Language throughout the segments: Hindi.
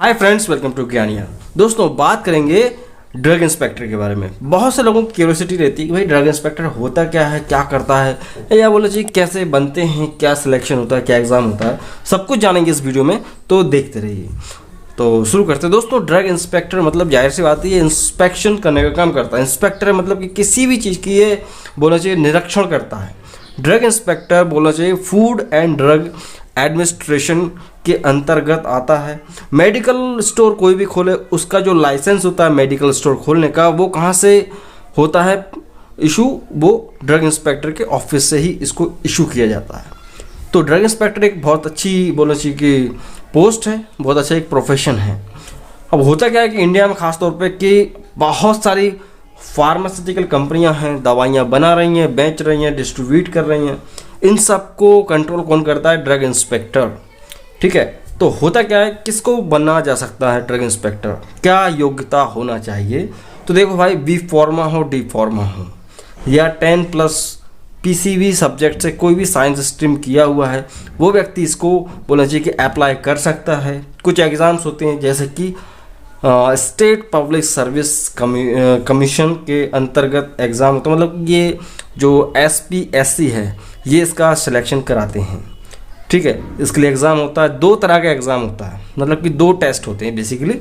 Hi friends, welcome to Gyaniya. दोस्तों, बात करेंगे ड्रग इंस्पेक्टर के बारे में। बहुत से लोगों की क्यूरियोसिटी रहती है कि भाई ड्रग इंस्पेक्टर होता क्या है, क्या करता है, या बोलो जी कैसे बनते हैं, क्या सिलेक्शन होता है, क्या एग्ज़ाम होता है, सब कुछ जानेंगे इस वीडियो में, तो देखते रहिए। तो शुरू करते हैं। दोस्तों, ड्रग इंस्पेक्टर मतलब जाहिर सी बात है, ये इंस्पेक्शन करने का काम करता है। इंस्पेक्टर मतलब कि किसी भी चीज़ की ये बोलना चाहिए निरीक्षण करता है। ड्रग इंस्पेक्टर बोलना चाहिए फूड एंड ड्रग एडमिनिस्ट्रेशन के अंतर्गत आता है। मेडिकल स्टोर कोई भी खोले, उसका जो लाइसेंस होता है मेडिकल स्टोर खोलने का, वो कहाँ से होता है इशू? वो ड्रग इंस्पेक्टर के ऑफिस से ही इसको इशू किया जाता है। तो ड्रग इंस्पेक्टर एक बहुत अच्छी बोलना चाहिए कि पोस्ट है, बहुत अच्छा एक प्रोफेशन है। अब होता क्या है कि इंडिया में ख़ास तौर पे कि बहुत सारी फार्मास्यूटिकल कंपनियां हैं, दवाइयां बना रही हैं, बेच रही हैं, डिस्ट्रीब्यूट कर रही हैं। इन सब को कंट्रोल कौन करता है? Drug inspector. ठीक है, तो होता क्या है, किसको बनना जा सकता है ड्रग इंस्पेक्टर, क्या योग्यता होना चाहिए? तो देखो भाई, बी फार्मा हो, डी फार्मा हो, या 10+ पीसीबी सब्जेक्ट से कोई भी साइंस स्ट्रीम किया हुआ है, वो व्यक्ति इसको बोलना चाहिए कि अप्लाई कर सकता है। कुछ एग्ज़ाम्स होते हैं जैसे कि स्टेट पब्लिक सर्विस कमीशन के अंतर्गत एग्ज़ाम होता है, मतलब ये जो SPSC है ये इसका सिलेक्शन कराते हैं। ठीक है, इसके लिए एग्ज़ाम होता है, 2 तरह का एग्ज़ाम होता है, मतलब कि 2 टेस्ट होते हैं बेसिकली।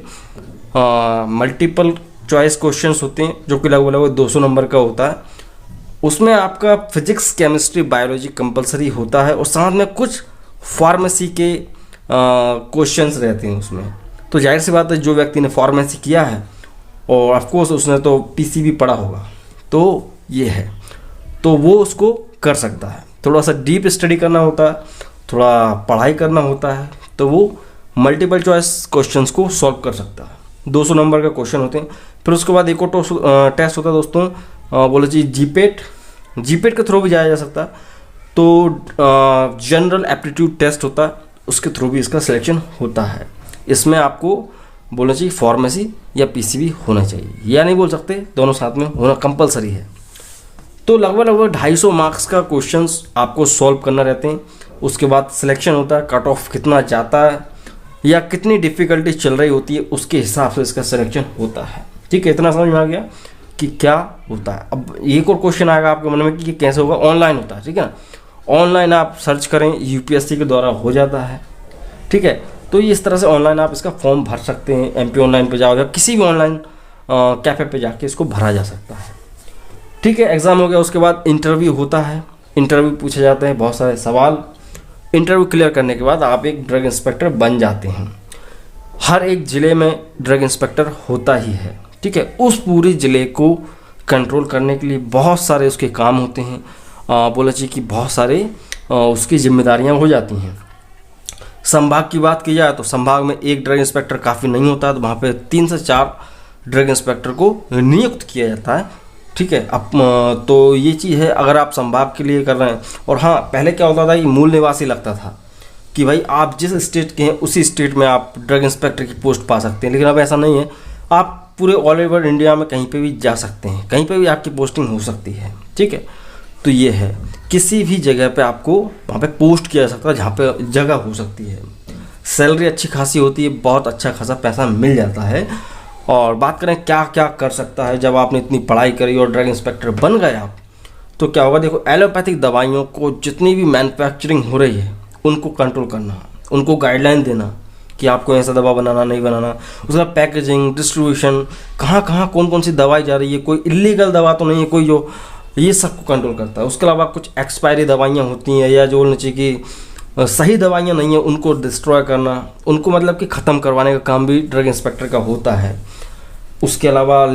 मल्टीपल चॉइस क्वेश्चंस होते हैं जो कि लगभग 200 नंबर का होता है। उसमें आपका फिजिक्स, केमिस्ट्री, बायोलॉजी कंपलसरी होता है, और साथ में कुछ फार्मेसी के क्वेश्चंस रहते हैं उसमें। तो जाहिर सी बात है, जो व्यक्ति ने फार्मेसी किया है और ऑफकोर्स उसने तो PCB पढ़ा होगा, तो ये है, तो वो उसको कर सकता है। थोड़ा सा डीप स्टडी करना होता है, थोड़ा पढ़ाई करना होता है, तो वो मल्टीपल चॉइस क्वेश्चंस को सॉल्व कर सकता है। 200 नंबर का क्वेश्चन होते हैं। फिर उसके बाद एक और टेस्ट होता है दोस्तों, बोलो जी जीपेट के थ्रू भी जाया जा सकता है। तो जनरल एप्टीट्यूड टेस्ट होता है, उसके थ्रू भी इसका सिलेक्शन होता है। इसमें आपको बोलना चाहिए फार्मेसी या PCB होना चाहिए, या नहीं बोल सकते, दोनों साथ में होना कंपलसरी है। तो लगभग 250 मार्क्स का क्वेश्चंस आपको सॉल्व करना रहते हैं। उसके बाद सिलेक्शन होता है, कट ऑफ कितना जाता है या कितनी डिफ़िकल्टी चल रही होती है, उसके हिसाब से इसका सिलेक्शन होता है। ठीक है, इतना समझ में आ गया कि क्या होता है। अब एक और क्वेश्चन आएगा आपके मन में कि कैसे होगा? ऑनलाइन होता है। ठीक है ना, ऑनलाइन आप सर्च करें, UPSC के द्वारा हो जाता है। ठीक है, तो इस तरह से ऑनलाइन आप इसका फॉर्म भर सकते हैं। MP ऑनलाइन पे जाओ या किसी भी ऑनलाइन कैफ़े पे जाके इसको भरा जा सकता है। ठीक है, एग्ज़ाम हो गया, उसके बाद इंटरव्यू होता है। इंटरव्यू पूछे जाते हैं बहुत सारे सवाल। इंटरव्यू क्लियर करने के बाद आप एक ड्रग इंस्पेक्टर बन जाते हैं। हर एक ज़िले में ड्रग इंस्पेक्टर होता ही है। ठीक है, उस पूरे ज़िले को कंट्रोल करने के लिए बहुत सारे उसके काम होते हैं। बोला चाहिए कि बहुत सारे उसकी जिम्मेदारियां हो जाती हैं। संभाग की बात की जाए तो संभाग में एक ड्रग इंस्पेक्टर काफ़ी नहीं होता, तो वहाँ पे 3 से 4 ड्रग इंस्पेक्टर को नियुक्त किया जाता है। ठीक है, अब तो ये चीज़ है अगर आप संभाग के लिए कर रहे हैं। और हाँ, पहले क्या होता था कि मूल निवासी लगता था कि भाई आप जिस स्टेट के हैं उसी स्टेट में आप ड्रग इंस्पेक्टर की पोस्ट पा सकते हैं, लेकिन अब ऐसा नहीं है। आप पूरे ऑल ओवर इंडिया में कहीं पे भी जा सकते हैं, कहीं पे भी आपकी पोस्टिंग हो सकती है। ठीक है, तो ये है, किसी भी जगह पे आपको वहाँ पे पोस्ट किया जा सकता है जहाँ पे जगह हो सकती है। सैलरी अच्छी खासी होती है, बहुत अच्छा खासा पैसा मिल जाता है। और बात करें क्या क्या कर सकता है, जब आपने इतनी पढ़ाई करी और ड्रग इंस्पेक्टर बन गए आप, तो क्या होगा? देखो, एलोपैथिक दवाइयों को जितनी भी मैन्युफैक्चरिंग हो रही है उनको कंट्रोल करना, उनको गाइडलाइन देना कि आपको ऐसा दवा बनाना नहीं बनाना, उसका पैकेजिंग, डिस्ट्रीब्यूशन, कहाँ कहाँ कौन कौन सी दवाई जा रही है, कोई इलीगल दवा तो नहीं है कोई, जो ये सब को कंट्रोल करता है। उसके अलावा कुछ एक्सपायरी दवाइयाँ होती हैं या जो बोलना चाहिए कि सही दवाइयाँ नहीं है उनको डिस्ट्रॉय करना, उनको मतलब कि ख़त्म करवाने का काम भी ड्रग इंस्पेक्टर का होता है। उसके अलावा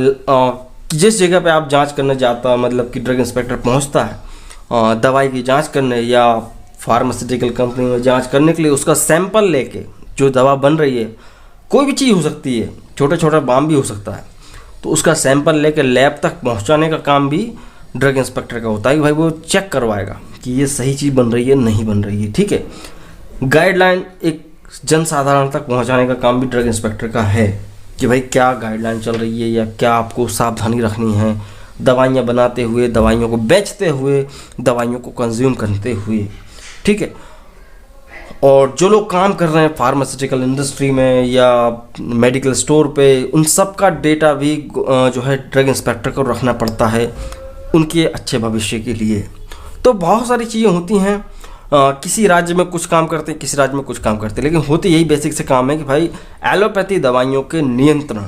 जिस जगह पे आप जांच करने जाता, मतलब कि ड्रग इंस्पेक्टर पहुंचता है दवाई की जांच करने या फार्मास्यूटिकल कंपनी में जांच करने के लिए, उसका सैंपल लेके, जो दवा बन रही है, कोई भी चीज़ हो सकती है, छोटा छोटा बाम भी हो सकता है, तो उसका सैंपल लेके लैब तक पहुंचाने का काम भी ड्रग इंस्पेक्टर का होता है कि भाई वो चेक करवाएगा कि ये सही चीज़ बन रही है, नहीं बन रही है। ठीक है, गाइडलाइन एक जनसाधारण तक पहुंचाने का काम भी ड्रग इंस्पेक्टर का है कि भाई क्या गाइडलाइन चल रही है या क्या आपको सावधानी रखनी है दवाइयाँ बनाते हुए, दवाइयों को बेचते हुए, दवाइयों को कंज्यूम करते हुए। ठीक है, और जो लोग काम कर रहे हैं फार्मास्यूटिकल इंडस्ट्री में या मेडिकल स्टोर पे, उन सब का डेटा भी जो है ड्रग इंस्पेक्टर को रखना पड़ता है उनके अच्छे भविष्य के लिए। तो बहुत सारी चीज़ें होती हैं, किसी राज्य में कुछ काम करते हैं, किसी राज्य में कुछ काम करते हैं, लेकिन होती यही बेसिक से काम है कि भाई एलोपैथी दवाइयों के नियंत्रण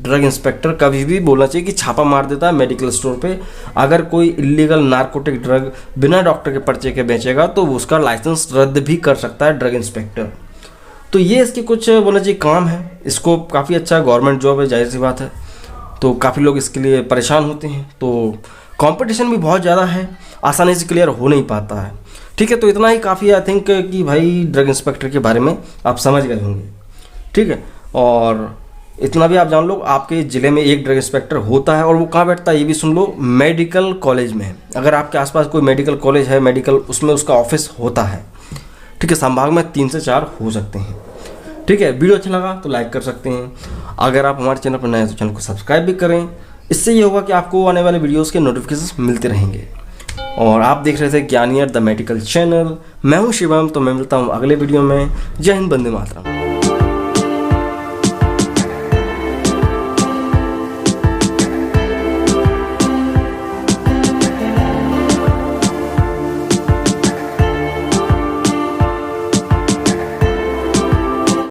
ड्रग इंस्पेक्टर कभी भी बोलना चाहिए कि छापा मार देता है मेडिकल स्टोर पे। अगर कोई इलीगल नारकोटिक ड्रग बिना डॉक्टर के पर्चे के बेचेगा तो उसका लाइसेंस रद्द भी कर सकता है ड्रग इंस्पेक्टर। तो ये इसकी कुछ बोलना चाहिए काम है। इसको काफ़ी अच्छा गवर्नमेंट जॉब है, जाहिर सी बात है, तो काफ़ी लोग इसके लिए परेशान होते हैं। तो कंपटीशन भी बहुत ज़्यादा है, आसानी से क्लियर हो नहीं पाता है। ठीक है, तो इतना ही काफ़ी आई थिंक कि भाई ड्रग इंस्पेक्टर के बारे में आप समझ गए होंगे। ठीक है, और इतना भी आप जान लो, आपके ज़िले में एक ड्रग इंस्पेक्टर होता है और वो कहाँ बैठता है ये भी सुन लो, मेडिकल कॉलेज में। अगर आपके आसपास कोई मेडिकल कॉलेज है, मेडिकल, उसमें उसका ऑफिस होता है। ठीक है, संभाग में 3 से 4 हो सकते हैं। ठीक है, वीडियो अच्छा लगा तो लाइक कर सकते हैं। अगर आप हमारे चैनल पर नए हैं तो चैनल को सब्सक्राइब भी करें। इससे ये होगा कि आपको आने वाले वीडियोज़ के नोटिफिकेशन मिलते रहेंगे। और आप देख रहे थे ज्ञानियर द मेडिकल चैनल। मैं हूँ शिवम, तो मैं मिलता हूँ अगले वीडियो में। जय हिंद, वंदे मातरम।